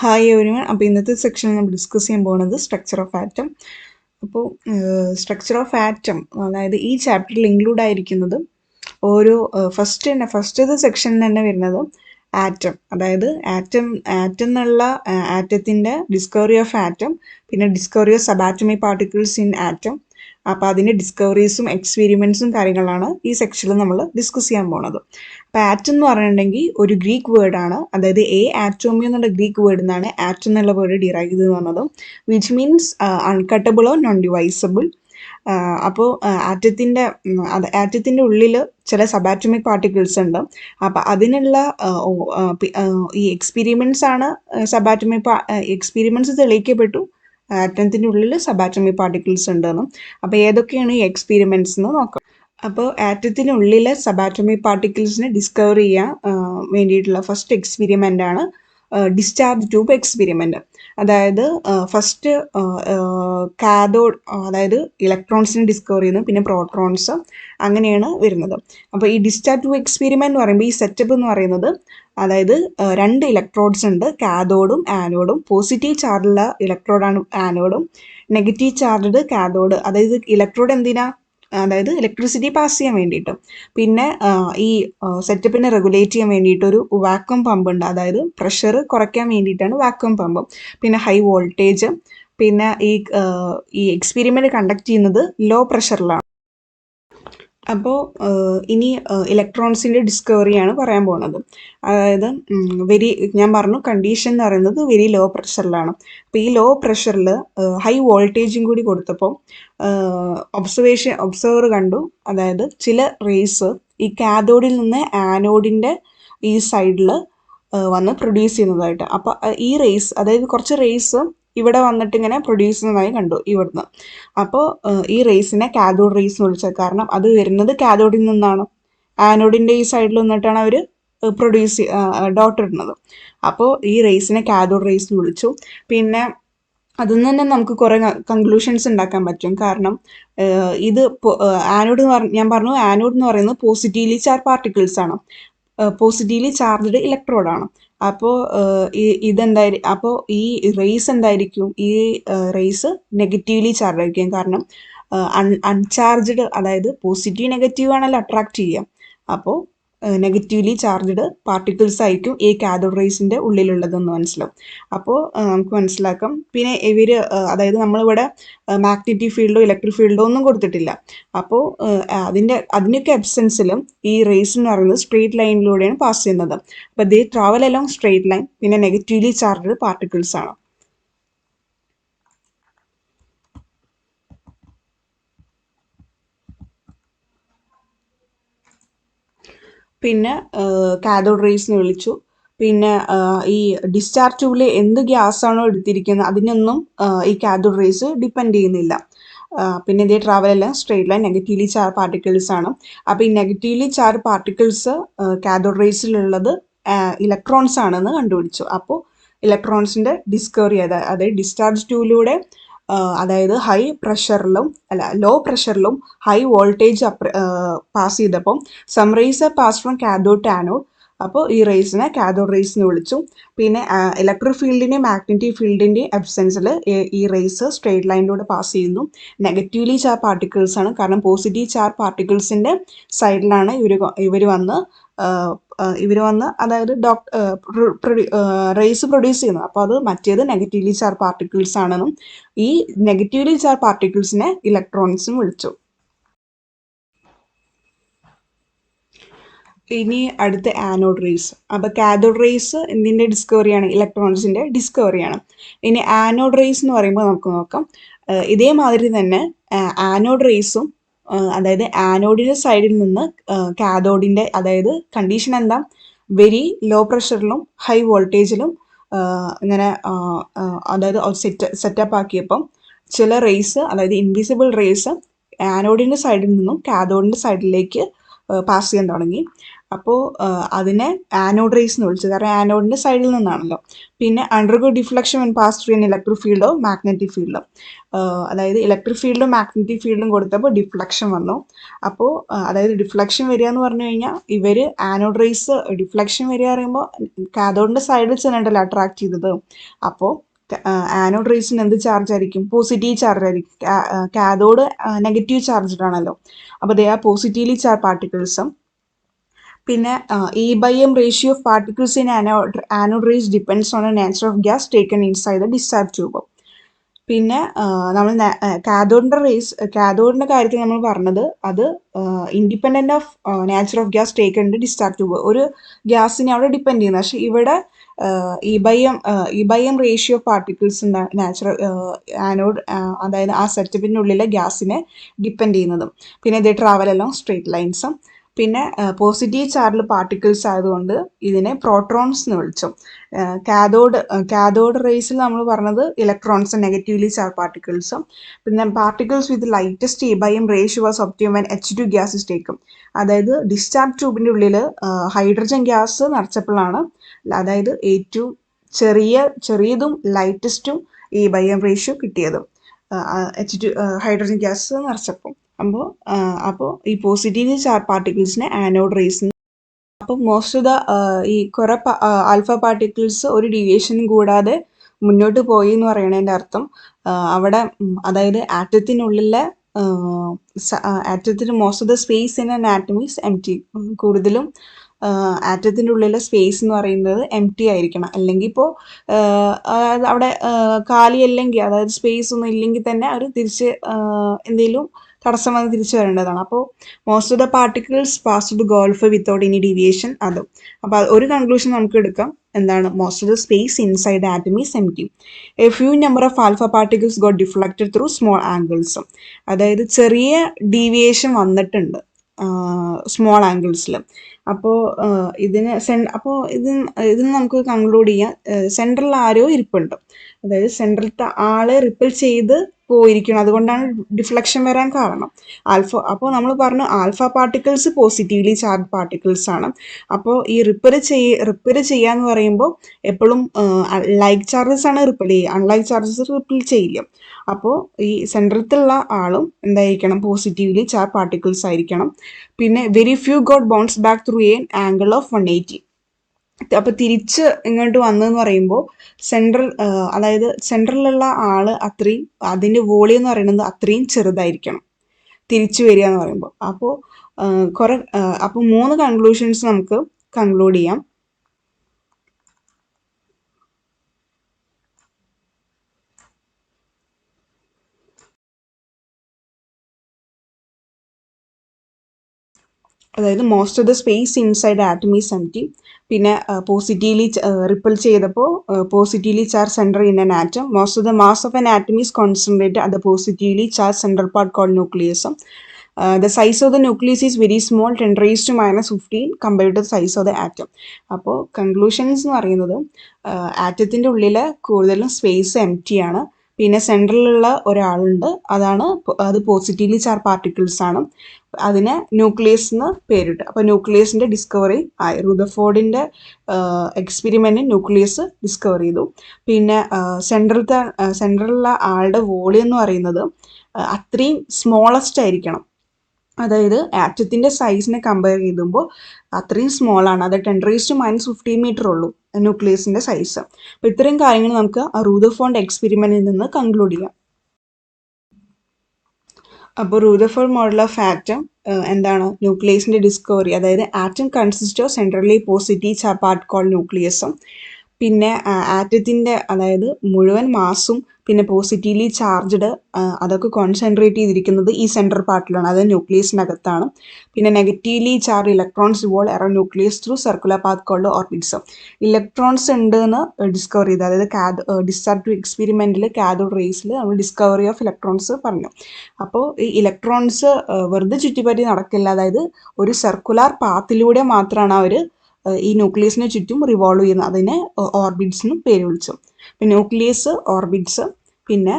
Hi everyone. അപ്പോൾ ഇന്നത്തെ സെക്ഷനിൽ നമ്മൾ ഡിസ്കസ് ചെയ്യാൻ പോകുന്നത് സ്ട്രക്ചർ ഓഫ് ആറ്റം. അപ്പോൾ സ്ട്രക്ചർ ഓഫ് ആറ്റം അതായത് ഈ ചാപ്റ്ററിൽ ഇൻക്ലൂഡ് ആയിരിക്കുന്നത് ഓരോ ഫസ്റ്റത്തെ സെക്ഷനിൽ തന്നെ വരുന്നത് ആറ്റം, അതായത് ആറ്റം എന്നുള്ള ആറ്റത്തിൻ്റെ ഡിസ്കവറി ഓഫ് ആറ്റം, പിന്നെ discovery of subatomic particles in atom. അപ്പോൾ അതിൻ്റെ ഡിസ്കവറീസും എക്സ്പെരിമെൻറ്റ്സും കാര്യങ്ങളാണ് ഈ സെക്ഷനിൽ നമ്മൾ ഡിസ്കസ് ചെയ്യാൻ പോകുന്നത്. അപ്പോൾ ആറ്റം എന്ന് പറഞ്ഞിട്ടുണ്ടെങ്കിൽ ഒരു ഗ്രീക്ക് വേർഡാണ്, അതായത് ആറ്റോമി എന്നുള്ള ഗ്രീക്ക് വേർഡിൽ നിന്നാണ് ആറ്റം എന്നുള്ള വേർഡ് ഡിറൈവ് ചെയ്ത് വന്നത്, വിച്ച് മീൻസ് അൺകട്ടബിൾ ഓർ നോൺ ഡിവൈസബിൾ. അപ്പോൾ ആറ്റത്തിൻ്റെ ഉള്ളിൽ ചില സബാറ്റമിക് പാർട്ടിക്കിൾസ് ഉണ്ട്. അപ്പം അതിനുള്ള ഈ എക്സ്പീരിമെൻറ്റ്സ് ആണ് എക്സ്പീരിമെൻറ്റ്സ് തെളിയിക്കപ്പെട്ടു ആറ്റത്തിൻ്റെ ഉള്ളിൽ സബാറ്റമിക് പാർട്ടിക്കിൾസ് ഉണ്ടെന്നും. അപ്പോൾ ഏതൊക്കെയാണ് ഈ എക്സ്പീരിമെൻറ്റ്സ് എന്ന് നോക്കാം. അപ്പോൾ ആറ്റത്തിനുള്ളിലെ സബാറ്റമിക് പാർട്ടിക്കിൾസിനെ ഡിസ്കവർ ചെയ്യാൻ വേണ്ടിയിട്ടുള്ള ഫസ്റ്റ് എക്സ്പെരിമെൻ്റ് ആണ് ഡിസ്ചാർജ് ട്യൂബ് എക്സ്പെരിമെൻറ്റ്. അതായത് ഫസ്റ്റ് കാഥോഡ്, അതായത് ഇലക്ട്രോൺസിനെ ഡിസ്കവർ ചെയ്യുന്നു, പിന്നെ പ്രോട്ടോൺസ്, അങ്ങനെയാണ് വരുന്നത്. അപ്പോൾ ഈ ഡിസ്ചാർജ് ട്യൂബ് എക്സ്പെരിമെൻ്റ് എന്ന് പറയുമ്പോൾ ഈ സെറ്റപ്പ് എന്ന് പറയുന്നത്, അതായത് രണ്ട് ഇലക്ട്രോഡ്സ് ഉണ്ട്, കാഥോഡും ആനോഡും. പോസിറ്റീവ് ചാർജുള്ള ഇലക്ട്രോഡാണ് ആനോഡും, നെഗറ്റീവ് ചാർജ്ഡ് കാഥോഡ്. അതായത് ഇലക്ട്രോഡ് എന്തിനാ, അതായത് ഇലക്ട്രിസിറ്റി പാസ് ചെയ്യാൻ വേണ്ടിയിട്ട്. പിന്നെ ഈ സെറ്റപ്പിനെ റെഗുലേറ്റ് ചെയ്യാൻ വേണ്ടിയിട്ട് ഒരു വാക്വം പമ്പ് ഉണ്ട്, അതായത് പ്രഷർ കുറയ്ക്കാൻ വേണ്ടിയിട്ടാണ് വാക്വം പമ്പ്. പിന്നെ ഹൈ വോൾട്ടേജ്. പിന്നെ ഈ എക്സ്പെരിമെൻ്റ് കണ്ടക്ട് ചെയ്യുന്നത് ലോ പ്രഷറിലാണ്. അപ്പോൾ ഇനി ഇലക്ട്രോൺസിൻ്റെ ഡിസ്കവറിയാണ് പറയാൻ പോകുന്നത്. അതായത് ഞാൻ പറഞ്ഞു കണ്ടീഷൻ എന്ന് പറയുന്നത് വെരി ലോ പ്രഷറിലാണ്. അപ്പോൾ ഈ ലോ പ്രഷറിൽ ഹൈ വോൾട്ടേജും കൂടി കൊടുത്തപ്പോൾ ഒബ്സർവർ കണ്ടു, അതായത് ചില റേസ് ഈ കാഥോഡിൽ നിന്ന് ആനോഡിൻ്റെ ഈ സൈഡിൽ വന്ന് പ്രൊഡ്യൂസ് ചെയ്യുന്നതായിട്ട്. അപ്പോൾ ഈ റേസ്, അതായത് കുറച്ച് റേസ് ഇവിടെ വന്നിട്ട് ഇങ്ങനെ പ്രൊഡ്യൂസ് ചെയ്യുന്നതായി കണ്ടു ഇവിടുന്ന്. അപ്പോൾ ഈ റേസിനെ കാഥോഡ് റേസ് എന്ന് വിളിച്ചത്, കാരണം അത് വരുന്നത് കാഥോഡിൽ നിന്നാണ്. ആനോഡിൻ്റെ ഈ സൈഡിൽ നിന്നിട്ടാണ് അവർ ഡോട്ട് ഇടുന്നത്. അപ്പോൾ ഈ റേസിനെ കാഥോഡ് റേസ് എന്ന് വിളിച്ചു. പിന്നെ അതിൽ നിന്ന് തന്നെ നമുക്ക് കുറേ കൺക്ലൂഷൻസ് ഉണ്ടാക്കാൻ പറ്റും. കാരണം ഇത് ഞാൻ പറഞ്ഞു ആനോഡ് എന്ന് പറയുന്നത് പോസിറ്റീവ്ലി ചാർജ് പാർട്ടിക്കിൾസ് ആണ്, പോസിറ്റീവ്ലി ചാർജ്ഡ് ഇലക്ട്രോഡാണ്. അപ്പോൾ അപ്പോൾ ഈ റേസ് എന്തായിരിക്കും, ഈ റേസ് നെഗറ്റീവ്ലി ചാർജ് ആയിരിക്കും. കാരണം അൺചാർജ്ഡ്, അതായത് പോസിറ്റീവ് നെഗറ്റീവ് ആണല്ലോ അട്രാക്ട് ചെയ്യുക. അപ്പോൾ നെഗറ്റീവ്ലി ചാർജ്ഡ് പാർട്ടിക്കിൾസ് ആയിരിക്കും ഈ കാഥോഡ് റേസിൻ്റെ ഉള്ളിലുള്ളതെന്ന് മനസ്സിലാവും. അപ്പോൾ നമുക്ക് മനസ്സിലാക്കാം. പിന്നെ അതായത് നമ്മളിവിടെ മാഗ്നറ്റിക് ഫീൽഡോ ഇലക്ട്രിക് ഫീൽഡോ ഒന്നും കൊടുത്തിട്ടില്ല. അപ്പോൾ അതിൻ്റെയൊക്കെ അബ്സെൻസിലും ഈ റേസ് എന്ന് പറയുന്നത് സ്ട്രെയിറ്റ് ലൈനിലൂടെയാണ് പാസ് ചെയ്യുന്നത്. അപ്പോൾ ദേ ട്രാവൽ അലോങ് സ്ട്രെയിറ്റ് ലൈൻ. പിന്നെ നെഗറ്റീവ്ലി ചാർജ്ഡ് പാർട്ടിക്കിൾസ് ആണ്. പിന്നെ കാഥോഡ് റേസ് എന്ന് വിളിച്ചു. പിന്നെ ഈ ഡിസ്ചാർജ് ട്യൂബിൽ എന്ത് ഗ്യാസാണോ എടുത്തിരിക്കുന്നത് അതിനൊന്നും ഈ കാഥോഡ് റേസ് ഡിപ്പെൻഡ് ചെയ്യുന്നില്ല. പിന്നെ ഇതേ ട്രാവൽ എല്ലാം straight line, negatively charge particles ആണ്. അപ്പോൾ ഈ നെഗറ്റീവ്ലി ചാർജ് പാർട്ടിക്കിൾസ് കാഥോഡ് റേസിലുള്ളത് ഇലക്ട്രോൺസ് ആണെന്ന് കണ്ടുപിടിച്ചു. അപ്പോൾ ഇലക്ട്രോൺസിൻ്റെ ഡിസ്കവറി, അതായത് ഡിസ്ചാർജ് ട്യൂബിലൂടെ, അതായത് ലോ പ്രഷറിലും ഹൈ വോൾട്ടേജ് പാസ് ചെയ്തപ്പോൾ some rays pass from cathode to anode. അപ്പോൾ ഈ റേസിനെ കാഥോഡ് റേസ് എന്ന് വിളിച്ചു. പിന്നെ ഇലക്ട്രിക് ഫീൽഡിൻ്റെയും മാഗ്നറ്റിക് ഫീൽഡിൻ്റെയും അബ്സെൻസിൽ ഈ റേസ് സ്ട്രെയിറ്റ് ലൈനിലൂടെ പാസ് ചെയ്യുന്നു. നെഗറ്റീവ്ലി ചാർജ് പാർട്ടിക്കിൾസ് ആണ്, കാരണം പോസിറ്റീവ് ചാർജ് പാർട്ടിക്കിൾസിൻ്റെ സൈഡിലാണ് ഇവർ വന്ന് അതായത് റേസ് പ്രൊഡ്യൂസ് ചെയ്യുന്നത്. അപ്പോൾ അത് മറ്റേത് നെഗറ്റീവ്ലി ചാർജ് പാർട്ടിക്കിൾസ് ആണെന്നും ഈ നെഗറ്റീവ്ലി ചാർജ് പാർട്ടിക്കിൾസിനെ ഇലക്ട്രോൺസും വിളിച്ചു. ഇനി അടുത്ത ആനോഡ് റേസ്. അപ്പോൾ കാഥോഡ് റേസ് എന്തിൻ്റെ ഡിസ്കവറിയാണ്, ഇലക്ട്രോൺസിൻ്റെ ഡിസ്കവറിയാണ്. ഇനി ആനോഡ് റേസ് എന്ന് പറയുമ്പോൾ നമുക്ക് നോക്കാം. ഇതേമാതിരി തന്നെ ആനോഡ് റേസും, അതായത് ആനോഡിൻ്റെ സൈഡിൽ നിന്ന് കാഥോഡിൻ്റെ, അതായത് കണ്ടീഷൻ എന്താ, വെരി ലോ പ്രഷറിലും ഹൈ വോൾട്ടേജിലും ഇങ്ങനെ അതായത് സെറ്റപ്പ് ആക്കിയപ്പം ചില റേസ്, അതായത് ഇൻവിസിബിൾ റേസ് ആനോഡിൻ്റെ സൈഡിൽ നിന്നും കാഥോഡിൻ്റെ സൈഡിലേക്ക് പാസ് ചെയ്യാൻ തുടങ്ങി. അപ്പോൾ അതിനെ ആനോഡ് റേസ് എന്ന് വിളിച്ചു, കാരണം ആനോഡിൻ്റെ സൈഡിൽ നിന്നാണല്ലോ. പിന്നെ undergo deflection and pass through in electric ഫീൽഡോ മാഗ്നറ്റിക് ഫീൽഡോ, അതായത് ഇലക്ട്രിക് ഫീൽഡും മാഗ്നറ്റിക് ഫീൽഡും കൊടുത്തപ്പോൾ ഡിഫ്ലക്ഷൻ വന്നു. അപ്പോൾ അതായത് ഡിഫ്ലക്ഷൻ വരിക എന്ന് പറഞ്ഞു കഴിഞ്ഞാൽ ഇവർ ആനോഡ് റേസ് ഡിഫ്ലക്ഷൻ വരിക പറയുമ്പോൾ കാഥോഡിൻ്റെ സൈഡിൽ ചെന്നിട്ടല്ലോ അട്രാക്ട് ചെയ്തത്. അപ്പോൾ ആനോഡ് റേസിന് എന്ത് ചാർജ് ആയിരിക്കും? പോസിറ്റീവ് ചാർജ് ആയിരിക്കും. കാഥോഡ് നെഗറ്റീവ് ചാർജ്ഡ് ആണല്ലോ, അപ്പോൾ ദേ ആർ പോസിറ്റീവ്ലി ചാർജ് പാർട്ടിക്കിൾസും. പിന്നെ E/M ratio of particles in anode rays depends on the nature of gas taken inside the discharge tube. പിന്നെ നമ്മൾ കാഥോഡിൻ്റെ കാര്യത്തിൽ നമ്മൾ പറഞ്ഞത് അത് independent of nature of gas taken in discharge tube, ഒരു ഗ്യാസിനെ അവിടെ ഡിപ്പെൻഡ് ചെയ്യുന്നത്. പക്ഷേ ഇവിടെ E/M ratio of particles natural anode, അതായത് ആ സെറ്റപ്പിൻ്റെ ഉള്ളിലെ ഗ്യാസിനെ ഡിപ്പെൻഡ് ചെയ്യുന്നതും. പിന്നെ ഇത് ട്രാവൽ അലോങ് സ്ട്രേറ്റ് ലൈൻസും. പിന്നെ പോസിറ്റീവ് ചാർജ് പാർട്ടിക്കിൾസ് ആയതുകൊണ്ട് ഇതിനെ പ്രോട്ടോൺസ് എന്ന് വിളിച്ചു. കാഥോഡ് റേസിൽ നമ്മൾ പറഞ്ഞത് ഇലക്ട്രോൺസ്, നെഗറ്റീവ്ലി ചാർജ് പാർട്ടിക്കിൾസും. പിന്നെ particles with lightest E/M ratio was obtained when H2 gas is taken. അതായത് ഡിസ്ചാർജ് ട്യൂബിൻ്റെ ഉള്ളിൽ ഹൈഡ്രജൻ ഗ്യാസ് നിറച്ചപ്പോഴാണ്, അതായത് ഏറ്റവും ചെറിയതും ലൈറ്റസ്റ്റും E/M റേഷ്യോ കിട്ടിയത് H2 ഹൈഡ്രജൻ ഗ്യാസ് നിറച്ചപ്പോൾ. അപ്പോൾ ഈ പോസിറ്റീവ്ലി ചാർജ് പാർട്ടിക്കിൾസിനെ ആനോഡ് റേസ്. അപ്പോൾ മോസ്റ്റ് ഓഫ് ദ ഈ കുറേ ആൽഫ പാർട്ടിക്കിൾസ് ഒരു ഡീവിയേഷനും കൂടാതെ മുന്നോട്ട് പോയി എന്ന് പറയണതിൻ്റെ അർത്ഥം അവിടെ അതായത് ആറ്റത്തിനുള്ളിലെ ആറ്റത്തിന് most of the space in an atom is empty. കൂടുതലും ആറ്റത്തിൻ്റെ ഉള്ളിലെ സ്പേസ് എന്ന് പറയുന്നത് എംപ്റ്റി ആയിരിക്കണം. അല്ലെങ്കിൽ ഇപ്പോൾ അവിടെ കാലി അല്ലെങ്കിൽ, അതായത് സ്പേസ് ഒന്നും ഇല്ലെങ്കിൽ തന്നെ അവർ തിരിച്ച് എന്തെങ്കിലും തടസ്സം വന്ന് തിരിച്ചു വരേണ്ടതാണ്. അപ്പോൾ most of the particles pass through gold foil without any deviation. അതും അപ്പോൾ ഒരു കൺക്ലൂഷൻ നമുക്ക് എടുക്കാം, എന്താണ്? Most of the space inside atom is empty. A few number of alpha particles got deflected through small ആംഗിൾസും. അതായത് ചെറിയ ഡീവിയേഷൻ വന്നിട്ടുണ്ട് സ്മോൾ ആംഗിൾസിൽ. അപ്പോൾ ഇതിന് നമുക്ക് കൺക്ലൂഡ് ചെയ്യാം, സെൻട്രൽ ആരോ ഇരിപ്പുണ്ട്, അതായത് സെൻട്രലത്തെ ആളെ റിപ്പിൾ ചെയ്ത് പോയിരിക്കണം, അതുകൊണ്ടാണ് ഡിഫ്ലക്ഷൻ വരാൻ കാരണം. അപ്പോൾ നമ്മൾ പറഞ്ഞു alpha particles positively charge particles ആണ്. അപ്പോൾ ഈ റിപ്പൽ ചെയ്യാന്ന് പറയുമ്പോൾ എപ്പോഴും ലൈക്ക് ചാർജസ് ആണ് റിപ്പൽ ചെയ്യുക, അൺലൈക്ക് ചാർജസ് റിപ്പൽ ചെയ്യില്ല. അപ്പോൾ ഈ സെൻട്രലത്തിലുള്ള ആളും എന്തായിരിക്കണം? പോസിറ്റീവ്ലി ചാർജ് പാർട്ടിക്കിൾസ് ആയിരിക്കണം. പിന്നെ very few got bounce back through N angle of 180. അപ്പോൾ തിരിച്ച് ഇങ്ങോട്ട് വന്നതെന്ന് പറയുമ്പോൾ അതായത് സെൻട്രലിലുള്ള ആള് അത്രയും, അതിൻ്റെ വോളിയം എന്ന് പറയുന്നത് അത്രയും ചെറുതായിരിക്കണം തിരിച്ചു വരിക എന്ന് പറയുമ്പോൾ. അപ്പോൾ 3 കൺക്ലൂഷൻസ് നമുക്ക് കൺക്ലൂഡ് ചെയ്യാം. അതായത് most of the space inside atom is empty. പിന്നെ പോസിറ്റീവ്ലി റിപ്പിൾ ചെയ്തപ്പോൾ positively charge center in an atom. Most of the mass of an atom is concentrated at the positively charge central part called ന്യൂക്ലിയസും. The size of the nucleus is very small, 10⁻⁻15 compared to the size of the atom. അപ്പോൾ conclusions എന്ന് പറയുന്നത് ആറ്റത്തിൻ്റെ ഉള്ളിൽ കൂടുതലും space empty ആണ്. പിന്നെ സെൻട്രലിലുള്ള ഒരാളുണ്ട്, അത് പോസിറ്റീവ്ലി ചാർജ് പാർട്ടിക്കിൾസ് ആണ്. അതിന് ന്യൂക്ലിയസ് എന്ന് പേരിട്ട്. അപ്പോൾ ന്യൂക്ലിയസിൻ്റെ ഡിസ്കവറി ആയി. റുദർഫോർഡിൻ്റെ എക്സ്പെരിമെൻറ്റിൽ ന്യൂക്ലിയസ് ഡിസ്കവർ ചെയ്തു. പിന്നെ സെൻട്രലിലുള്ള ആളുടെ വോളിയം എന്ന് പറയുന്നത് അത്രയും സ്മോളസ്റ്റ് ആയിരിക്കണം, അതായത് ആറ്റത്തിൻ്റെ സൈസിനെ കമ്പയർ ചെയ്യുമ്പോൾ അത്രയും സ്മോൾ ആണ്. അത് 10⁻⁻15 മീറ്റർ ഉള്ളൂ ന്യൂക്ലിയസിൻ്റെ സൈസ്. അപ്പോൾ ഇത്രയും കാര്യങ്ങൾ നമുക്ക് ആ റൂദർഫോർഡ് എക്സ്പെരിമെൻറ്റിൽ നിന്ന് കൺക്ലൂഡ് ചെയ്യാം. അപ്പോൾ റൂദർഫോർഡ് മോഡൽ ഓഫ് ആറ്റം എന്താണ്? ന്യൂക്ലിയസിൻ്റെ ഡിസ്കവറി, അതായത് atom consist of centrally positive charge part called ന്യൂക്ലിയസും. പിന്നെ ആറ്റത്തിൻ്റെ, അതായത് മുഴുവൻ മാസും പിന്നെ പോസിറ്റീവ്ലി ചാർജ്ഡ് അതൊക്കെ കോൺസെൻട്രേറ്റ് ചെയ്തിരിക്കുന്നത് ഈ സെൻട്രൽ പാർട്ടിലാണ്, അത് ന്യൂക്ലിയസിനകത്താണ്. പിന്നെ negatively charge electrons revolve around nucleus through circular path called orbits. Electrons ഉണ്ട് എന്ന് ഡിസ്കവർ ചെയ്തു, അതായത് ഡിസ്ചാർജ് എക്സ്പെരിമെൻറ്റിൽ കാഥോഡ് റേസിൽ നമ്മൾ ഡിസ്കവറി ഓഫ് ഇലക്ട്രോൺസ് പറഞ്ഞു. അപ്പോൾ ഈ ഇലക്ട്രോൺസ് വെറുതെ ചുറ്റിപ്പറ്റി നടക്കില്ല, അതായത് ഒരു സർക്കുലർ പാത്തിലൂടെ മാത്രമാണ് അവർ ഈ ന്യൂക്ലിയസിന് ചുറ്റും റിവോൾവ് ചെയ്യുന്നത്. അതിനെ ഓർബിറ്റ്സ് എന്നും പേര് വിളിച്ചു. പിന്നെ ന്യൂക്ലിയസ്, ഓർബിറ്റ്സ്, പിന്നെ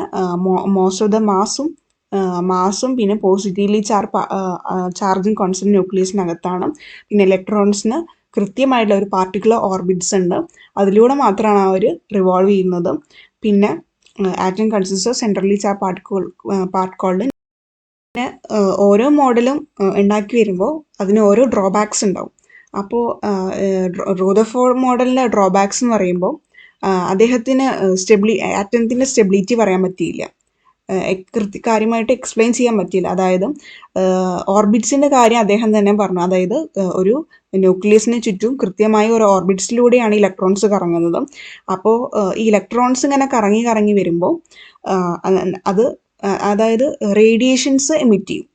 മോസ്റ്റ് ഓഫ് ദ മാസും മാസും പിന്നെ പോസിറ്റീവ്ലി ചാർജിങ് കോൺസ്റ്റന്റ് ന്യൂക്ലിയസിനകത്താണ്. പിന്നെ ഇലക്ട്രോൺസിന് കൃത്യമായിട്ടുള്ള ഒരു പാർട്ടിക്കുലർ ഓർബിറ്റ്സ് ഉണ്ട്, അതിലൂടെ മാത്രമാണ് അവർ റിവോൾവ് ചെയ്യുന്നത്. പിന്നെ atom consist of centrally charge part called. പിന്നെ ഓരോ മോഡലും ഉണ്ടാക്കി വരുമ്പോൾ അതിന് ഓരോ ഡ്രോബാക്സ് ഉണ്ടാവും. അപ്പോൾ റൂദർഫോർഡ് മോഡലിൻ്റെ ഡ്രോബാക്സ് എന്ന് പറയുമ്പോൾ അദ്ദേഹത്തിന് ആറ്റത്തിൻ്റെ സ്റ്റെബിലിറ്റി പറയാൻ പറ്റിയില്ല, കാര്യമായിട്ട് എക്സ്പ്ലെയിൻ ചെയ്യാൻ പറ്റിയില്ല. അതായത് ഓർബിറ്റ്സിൻ്റെ കാര്യം അദ്ദേഹം തന്നെ പറഞ്ഞു. അതായത് ഒരു ന്യൂക്ലിയസിന് ചുറ്റും കൃത്യമായ ഒരു ഓർബിറ്റ്സിലൂടെയാണ് ഇലക്ട്രോൺസ് കറങ്ങുന്നത്. അപ്പോൾ ഈ ഇലക്ട്രോൺസ് ഇങ്ങനെ കറങ്ങി കറങ്ങി വരുമ്പോൾ അത് അതായത് റേഡിയേഷൻസ് എമിറ്റ് ചെയ്യും.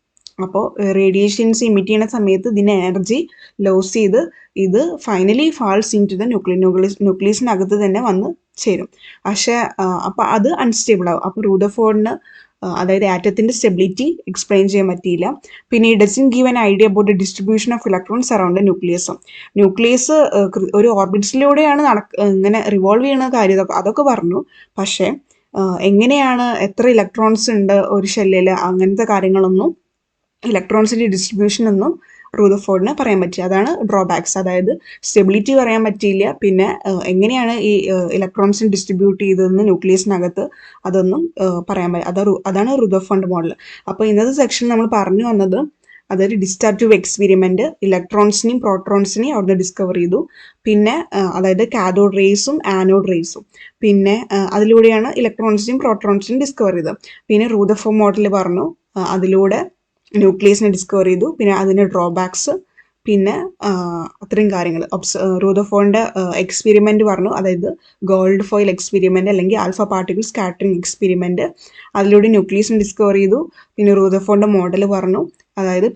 അപ്പോൾ റേഡിയേഷൻസ് എമിറ്റ് ചെയ്യുന്ന സമയത്ത് ഇതിന് എനർജി ലോസ് ചെയ്ത് ഇത് finally falls into the ന്യൂക്ലിയസിനകത്ത് തന്നെ വന്ന് ചേരും. പക്ഷേ അപ്പോൾ അത് അൺസ്റ്റേബിൾ ആവും. അപ്പോൾ റൂദർഫോർഡിന് അതായത് ആറ്റത്തിൻ്റെ സ്റ്റെബിലിറ്റി എക്സ്പ്ലെയിൻ ചെയ്യാൻ പറ്റിയില്ല. പിന്നെ ഈ doesn't give an idea about the distribution of electrons around nucleus. Nucleus ഒരു ഓർബിറ്റ്സിലൂടെയാണ് ഇങ്ങനെ റിവോൾവ് ചെയ്യുന്ന കാര്യം അതൊക്കെ പറഞ്ഞു. പക്ഷേ എങ്ങനെയാണ്, എത്ര ഇലക്ട്രോൺസ് ഉണ്ട് ഒരു ഷെല്ലിൽ, അങ്ങനത്തെ കാര്യങ്ങളൊന്നും, ഇലക്ട്രോൺസിൻ്റെ ഡിസ്ട്രിബ്യൂഷൻ ഒന്നും റൂദർഫോർഡിന് പറയാൻ പറ്റില്ല. അതാണ് ഡ്രോബാക്സ്. അതായത് സ്റ്റെബിലിറ്റി പറയാൻ പറ്റിയില്ല, പിന്നെ എങ്ങനെയാണ് ഈ ഇലക്ട്രോൺസിന് ഡിസ്ട്രിബ്യൂട്ട് ചെയ്തതെന്ന് ന്യൂക്ലിയസിനകത്ത് അതൊന്നും പറയാൻ പറ്റില്ല. അതാണ് റൂദർഫോർഡ് മോഡൽ. അപ്പോൾ ഇന്നത്തെ സെക്ഷനിൽ നമ്മൾ പറഞ്ഞു വന്നത്, അതായത് ഡിസ്ട്രക്റ്റീവ് എക്സ്പെരിമെൻറ്റ്, ഇലക്ട്രോൺസിനെയും പ്രോട്ടോൺസിനെയും അവിടുന്ന് ഡിസ്കവർ ചെയ്തു. പിന്നെ അതായത് കാഥോഡ് റേസും ആനോഡ് റേസും, പിന്നെ അതിലൂടെയാണ് ഇലക്ട്രോൺസിനെയും പ്രോട്ടോൺസിനെയും ഡിസ്കവർ ചെയ്തത്. പിന്നെ റൂദർഫോർഡ് മോഡൽ പറഞ്ഞു, അതിലൂടെ ന്യൂക്ലിയസിനെ ഡിസ്കവർ ചെയ്തു, പിന്നെ അതിൻ്റെ ഡ്രോബാക്സ്, പിന്നെ അത്രയും കാര്യങ്ങൾ. റൂദർഫോർഡിൻ്റെ എക്സ്പെരിമെൻറ്റ് പറഞ്ഞു, അതായത് ഗോൾഡ് ഫോയിൽ എക്സ്പെരിമെൻറ്റ് അല്ലെങ്കിൽ ആൽഫ പാർട്ടിക്കിൾ സ്കാറ്ററിങ് എക്സ്പെരിമെൻറ്റ്, അതിലൂടെ ന്യൂക്ലിയസിനെ ഡിസ്കവർ ചെയ്തു. പിന്നെ റൂദർഫോർഡിൻ്റെ മോഡൽ പറഞ്ഞു, അതായത്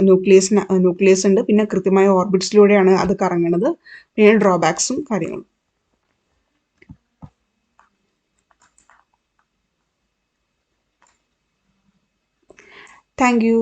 ന്യൂക്ലിയസ് ഉണ്ട്, പിന്നെ കൃത്യമായ ഓർബിറ്റ്സിലൂടെയാണ് അത് കറങ്ങുന്നത്, പിന്നെ ഡ്രോബാക്സും കാര്യങ്ങളും. Thank you.